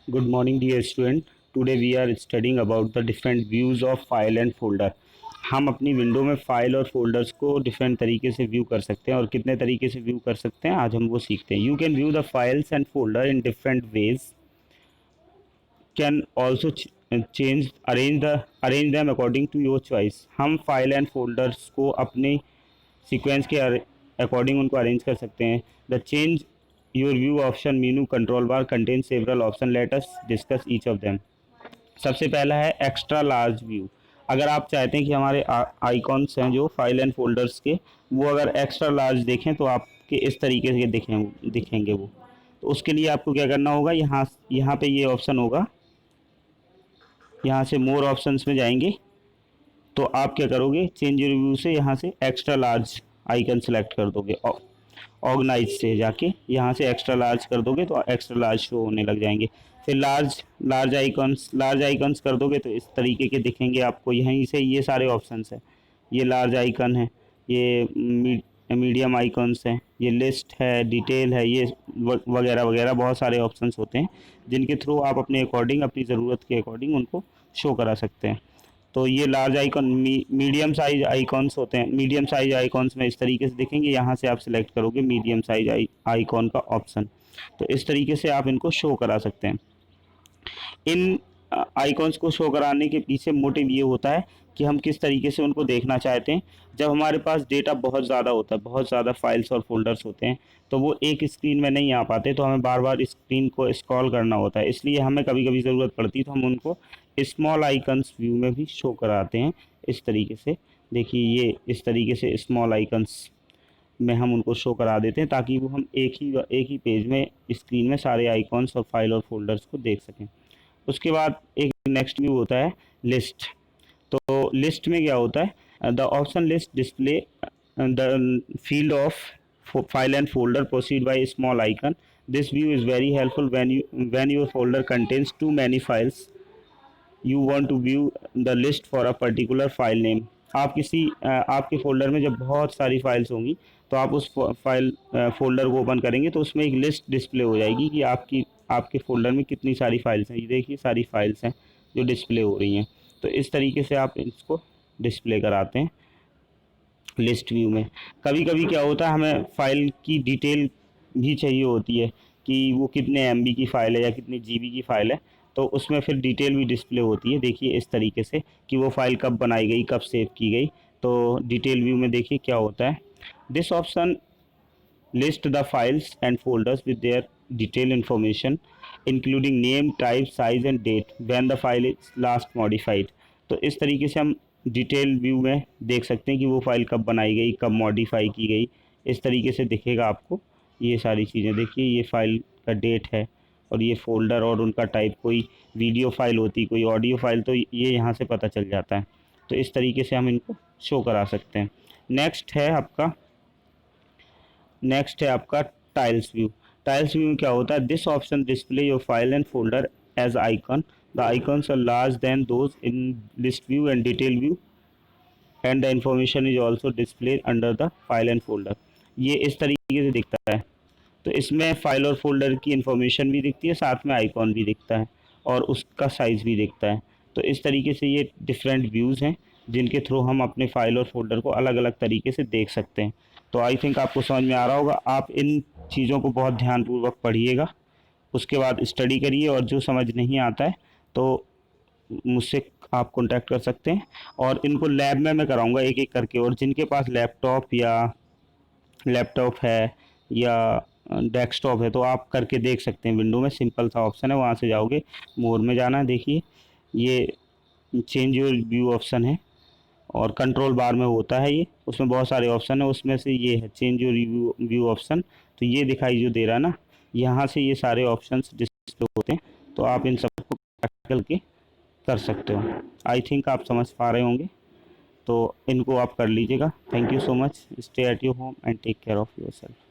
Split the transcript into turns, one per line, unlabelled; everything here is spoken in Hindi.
Good morning, dear student. Today we are studying about the different views of file and folder. हम अपनी विंडो में फाइल और फोल्डर्स को डिफरेंट तरीके से व्यू कर सकते हैं और कितने तरीके से व्यू कर सकते हैं आज हम वो सीखते हैं. You can view the files and folder in different ways. Can also change arrange them according to your choice. हम फाइल एंड फोल्डर्स को अपने सीक्वेंस के अकॉर्डिंग उनको अरेंज कर सकते हैं. The change your view option menu control bar contain several option. Let us discuss each of them. सबसे पहला है एक्स्ट्रा लार्ज व्यू. अगर आप चाहते हैं कि हमारे आइकॉन्स हैं जो फाइल एंड फोल्डर्स के, वो अगर एक्स्ट्रा लार्ज देखें तो आपके इस तरीके से दिखेंगे वो. तो उसके लिए आपको क्या करना होगा, यहाँ पे ये ऑप्शन होगा, यहाँ से मोर ऑप्शंस में जाएंगे तो आप क्या करोगे, चेंज योर व्यू से यहाँ से एक्स्ट्रा लार्ज आइकन सेलेक्ट कर दोगे. ऑर्गेनाइज से जाके यहाँ से एक्स्ट्रा लार्ज कर दोगे तो एक्स्ट्रा लार्ज शो होने लग जाएंगे. फिर लार्ज आइकन्स कर दोगे तो इस तरीके के दिखेंगे आपको. यहीं से ये सारे ऑप्शंस हैं, ये लार्ज आइकन है, ये मीडियम आइकन्स हैं, ये लिस्ट है, डिटेल है, ये वगैरह वगैरह बहुत सारे ऑप्शंस होते हैं जिनके थ्रू आप अपने अकॉर्डिंग, अपनी ज़रूरत के अकॉर्डिंग उनको शो करा सकते हैं. तो ये large icon medium size icons होते हैं. मीडियम साइज आइकॉन्स में इस तरीके से दिखेंगे. यहाँ से आप सिलेक्ट करोगे मीडियम साइज आइकॉन का ऑप्शन, तो इस तरीके से आप इनको शो करा सकते हैं. इन आइकॉन्स को शो कराने के पीछे मोटिव ये होता है कि हम किस तरीके से उनको देखना चाहते हैं. जब हमारे पास डेटा बहुत ज़्यादा होता है, बहुत ज़्यादा फाइल्स और फोल्डर्स होते हैं, तो वो एक स्क्रीन में नहीं आ पाते, तो हमें बार बार स्क्रीन को स्क्रॉल करना होता है. इसलिए हमें कभी कभी ज़रूरत पड़ती है तो हम उनको स्मॉल आइकन्स व्यू में भी शो कराते हैं इस तरीके से. देखिए ये इस तरीके से स्मॉल आइकन्स में हम उनको शो करा देते हैं ताकि वो हम एक ही पेज में स्क्रीन में सारे आइकॉन्स और फाइल और फोल्डर्स को देख सकें. उसके बाद एक नेक्स्ट व्यू होता है लिस्ट. तो लिस्ट में क्या होता है, the option list display the field of file and folder proceed by small icon. This view is very helpful when your folder contains too many files you want to view the list for a particular file name. आप आपके फोल्डर में जब बहुत सारी फाइल्स होंगी तो आप उस फाइल फोल्डर को ओपन करेंगे तो उसमें एक लिस्ट डिस्प्ले हो जाएगी कि आपके फोल्डर में कितनी सारी फाइल्स हैं. ये देखिए सारी फाइल्स हैं जो डिस्प्ले हो रही हैं. तो इस तरीके से आप इसको डिस्प्ले कराते हैं लिस्ट व्यू में. कभी कभी क्या होता है, हमें फ़ाइल की डिटेल भी चाहिए होती है कि वो कितने MB की फ़ाइल है या कितनी GB की फ़ाइल है, तो उसमें फिर डिटेल भी डिस्प्ले होती है. देखिए इस तरीके से कि वो फ़ाइल कब बनाई गई, कब सेव की गई. तो डिटेल व्यू में देखिए क्या होता है. This option list the files and folders with their detail information including name, type, size and date when the file is last modified. तो इस तरीके से हम डिटेल व्यू में देख सकते हैं कि वो फ़ाइल कब बनाई गई, कब मॉडिफाई की गई. इस तरीके से दिखेगा आपको ये सारी चीज़ें. देखिए ये फ़ाइल का डेट है और ये फ़ोल्डर और उनका टाइप. कोई वीडियो फ़ाइल होती, कोई ऑडियो फ़ाइल, तो ये यहाँ से पता चल जाता है. तो इस तरीके से हम इनको शो करा सकते हैं. नेक्स्ट है आपका टाइल्स व्यू. टाइल्स व्यू में क्या होता है, this option display your file and folder as icon. The icons are large than those in list view and detail view and the information is also display under the file and folder. ये इस तरीके से दिखता है. तो इसमें फाइल और फोल्डर की इंफॉर्मेशन भी दिखती है, साथ में आइकॉन भी दिखता है और उसका साइज़ भी दिखता है. तो इस तरीके से ये डिफरेंट व्यूज़ हैं जिनके थ्रू हम अपने फाइल और फोल्डर को अलग अलग तरीके से देख सकते हैं. तो आई थिंक आपको समझ में आ रहा होगा. आप इन चीज़ों को बहुत ध्यानपूर्वक पढ़िएगा, उसके बाद स्टडी करिए और जो समझ नहीं आता है तो मुझसे आप कांटेक्ट कर सकते हैं. और इनको लैब में मैं कराऊंगा एक एक करके. और जिनके पास लैपटॉप है या डेस्कटॉप है तो आप करके देख सकते हैं. विंडो में सिंपल सा ऑप्शन है, वहाँ से जाओगे, मोर में जाना. देखिए ये चेंज योर व्यू ऑप्शन है और कंट्रोल बार में होता है ये. उसमें बहुत सारे ऑप्शन है, उसमें से ये है चेंज योर व्यू ऑप्शन. तो ये दिखाई जो दे रहा है ना, यहाँ से ये सारे ऑप्शंस डिस्प्ले होते हैं. तो आप इन सबको करके कर सकते हो. आई थिंक आप समझ पा रहे होंगे, तो इनको आप कर लीजिएगा. Thank you so much. Stay at your home and take care of your self.